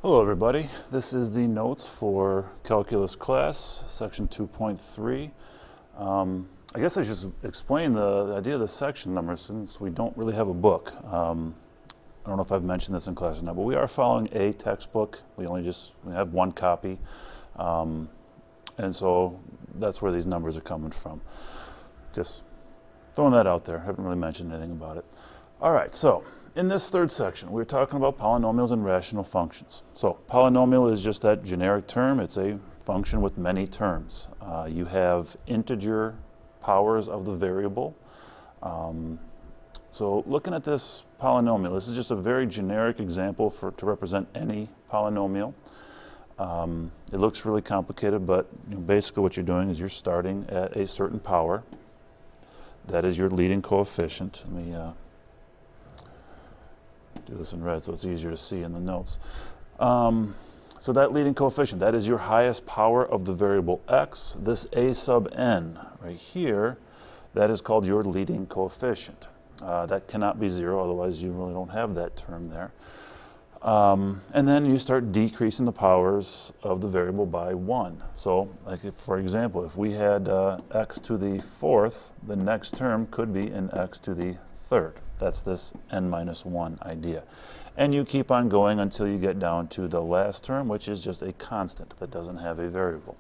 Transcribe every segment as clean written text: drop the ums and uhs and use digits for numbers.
Hello everybody, this is the notes for Calculus class, section 2.3. I guess I should explain the idea of the section number since we don't really have a book. I don't know if I've mentioned this in class or not, but we are following a textbook. We have one copy, and so that's where these numbers are coming from. Just throwing that out there. I haven't really mentioned anything about it. All right, so in this third section, we're talking about polynomials and rational functions. So polynomial is just that generic term. It's a function with many terms. You have integer powers of the variable. So looking at this polynomial, this is just a very generic example to represent any polynomial. It looks really complicated, but basically what you're doing is you're starting at a certain power. That is your leading coefficient. Let me do this in red so it's easier to see in the notes. So that leading coefficient, that is your highest power of the variable x. This a sub n right here, that is called your leading coefficient. That cannot be 0, otherwise you really don't have that term there. And then you start decreasing the powers of the variable by 1. So, for example, if we had x to the 4th, the next term could be an x to the 3rd. That's this n minus 1 idea. And you keep on going until you get down to the last term, which is just a constant that doesn't have a variable.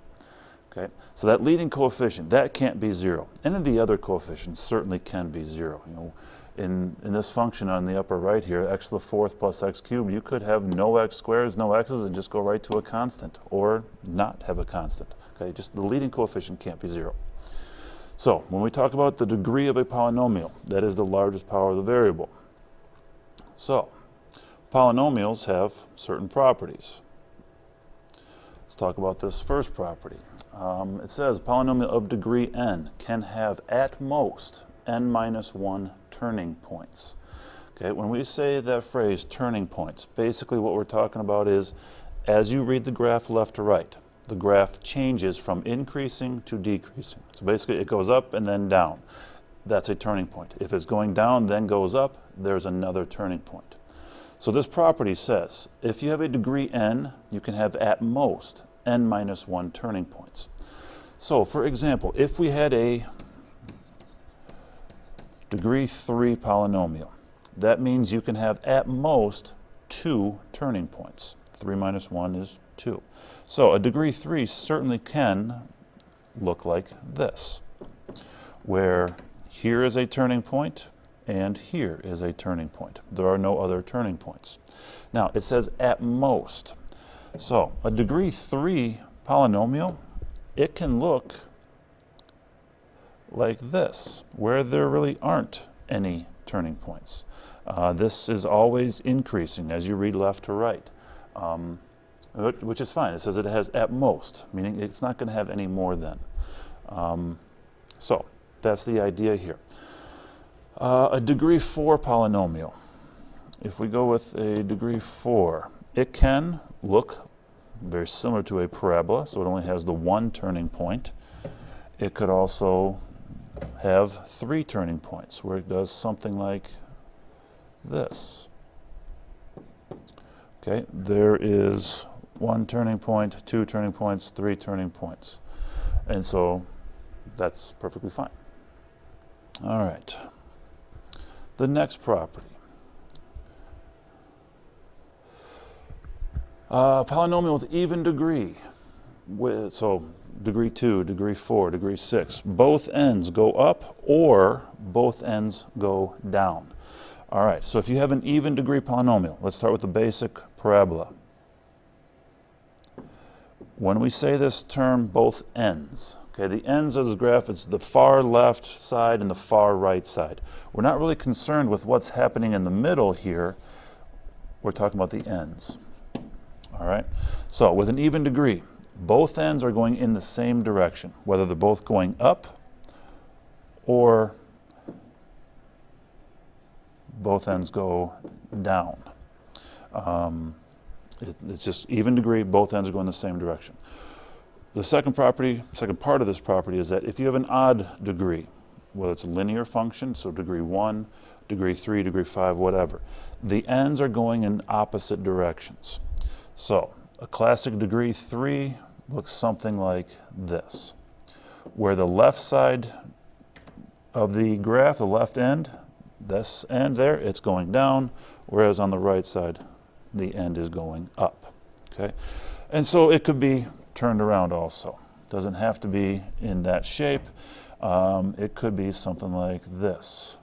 Okay? So that leading coefficient, that can't be 0. Any of the other coefficients certainly can be 0. In this function on the upper right here, x to the 4th plus x cubed, you could have no x squares, no x's, and just go right to a constant, or not have a constant. Okay? Just the leading coefficient can't be 0. So when we talk about the degree of a polynomial, that is the largest power of the variable. So polynomials have certain properties. Let's talk about this first property. It says polynomial of degree n can have at most n minus 1 turning points. Okay, when we say that phrase turning points, basically what we're talking about is as you read the graph left to right, the graph changes from increasing to decreasing. So basically it goes up and then down. That's a turning point. If it's going down then goes up, there's another turning point. So this property says if you have a degree n, you can have at most n minus 1 turning points. So for example, if we had a degree 3 polynomial, that means you can have at most 2 turning points. 3 minus 1 is 2. So a degree 3 certainly can look like this, where here is a turning point and here is a turning point. There are no other turning points. Now it says at most. So a degree 3 polynomial, it can look like this, where there really aren't any turning points. This is always increasing as you read left to right. Which is fine. It says it has at most, meaning it's not going to have any more than. So that's the idea here. A degree 4 polynomial. If we go with a degree 4, it can look very similar to a parabola, so it only has the 1 turning point. It could also have 3 turning points, where it does something like this. Okay, there is 1 turning point, 2 turning points, 3 turning points. And so that's perfectly fine. All right. The next property. Polynomial with even degree. So degree 2, degree 4, degree 6. Both ends go up or both ends go down. All right, so if you have an even degree polynomial, let's start with the basic parabola. When we say this term, both ends, okay, the ends of the graph is the far left side and the far right side. We're not really concerned with what's happening in the middle here. We're talking about the ends. All right, so with an even degree, both ends are going in the same direction, whether they're both going up or both ends go down. It's just even degree, both ends are going the same direction. The second part of this property is that if you have an odd degree, whether it's a linear function, so degree 1, degree 3, degree 5, whatever, the ends are going in opposite directions. So a classic degree 3 looks something like this, where the left side of the graph, the left end, this end there, it's going down, whereas on the right side, the end is going up, okay? And so it could be turned around also. Doesn't have to be in that shape. It could be something like this.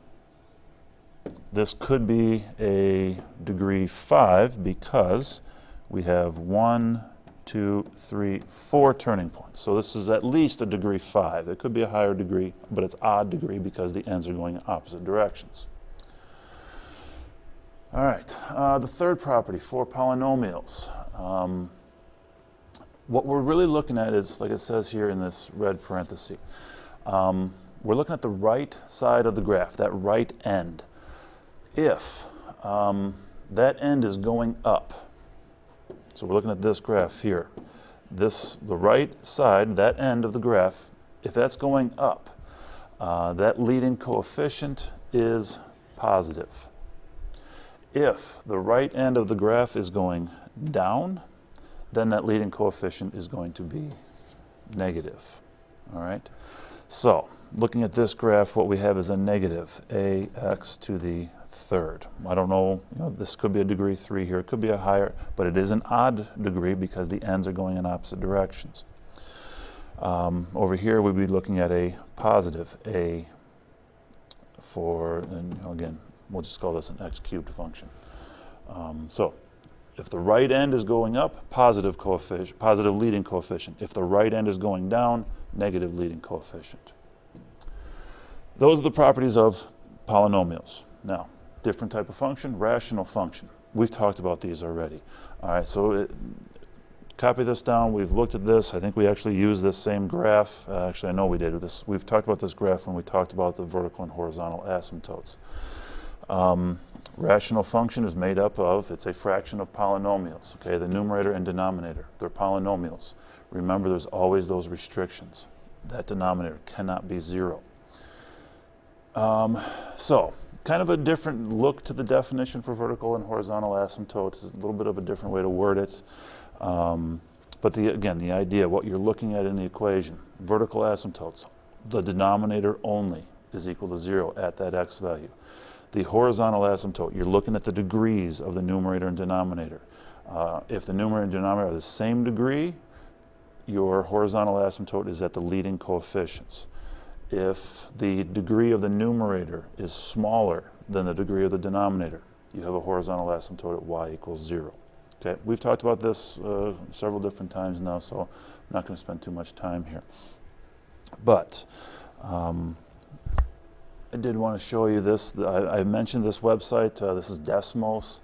This could be a degree 5 because we have 1, 2, 3, 4 turning points. So this is at least a degree 5. It could be a higher degree, but it's odd degree because the ends are going in opposite directions. All right, the third property for polynomials. What we're really looking at is, like it says here in this red parenthesis, we're looking at the right side of the graph, that right end. If that end is going up, so we're looking at this graph here, the right side, that end of the graph, if that's going up, that leading coefficient is positive. If the right end of the graph is going down, then that leading coefficient is going to be negative. All right? So, looking at this graph, what we have is a negative ax to the third. I don't know, this could be a degree 3 here, it could be a higher, but it is an odd degree because the ends are going in opposite directions. Over here, we'd be looking at a positive a for, and again, we'll just call this an x cubed function. So, if the right end is going up, positive leading coefficient. If the right end is going down, negative leading coefficient. Those are the properties of polynomials. Now, different type of function, rational function. We've talked about these already. All right, so copy this down. We've looked at this. I think we actually used this same graph. Actually, I know we did. We've talked about this graph when we talked about the vertical and horizontal asymptotes. Rational function is made up of, it's a fraction of polynomials, okay? The numerator and denominator, they're polynomials. Remember, there's always those restrictions. That denominator cannot be 0. So, kind of a different look to the definition for vertical and horizontal asymptotes. It's a little bit of a different way to word it. But again, the idea, what you're looking at in the equation, vertical asymptotes, the denominator only is equal to 0 at that x value. The horizontal asymptote, you're looking at the degrees of the numerator and denominator. If the numerator and denominator are the same degree, your horizontal asymptote is at the leading coefficients. If the degree of the numerator is smaller than the degree of the denominator, you have a horizontal asymptote at y equals 0. Okay, we've talked about this several different times now, so I'm not going to spend too much time here. But I did want to show you this. I mentioned this website. This is Desmos.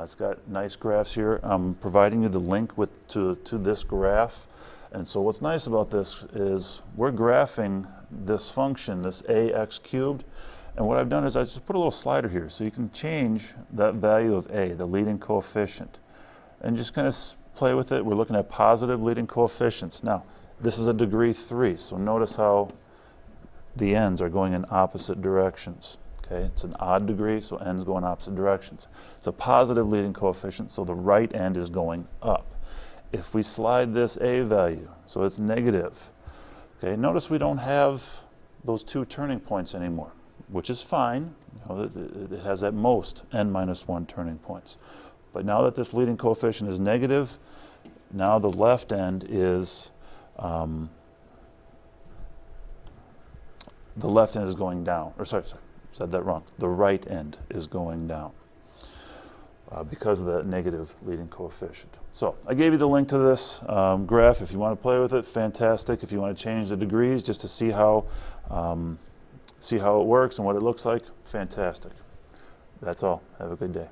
It's got nice graphs here. I'm providing you the link to this graph. And so what's nice about this is we're graphing this function, this ax cubed. And what I've done is I just put a little slider here so you can change that value of a, the leading coefficient, and just kind of play with it. We're looking at positive leading coefficients. Now, this is a degree 3, so notice how the ends are going in opposite directions. Okay, it's an odd degree, so ends go in opposite directions. It's a positive leading coefficient, so the right end is going up. If we slide this a value, so it's negative, okay, notice we don't have those 2 turning points anymore, which is fine. It has at most n minus 1 turning points. But now that this leading coefficient is negative, now the left end is going down. Or sorry, said that wrong. The right end is going down because of the negative leading coefficient. So I gave you the link to this graph. If you want to play with it, fantastic. If you want to change the degrees just to see how it works and what it looks like, fantastic. That's all. Have a good day.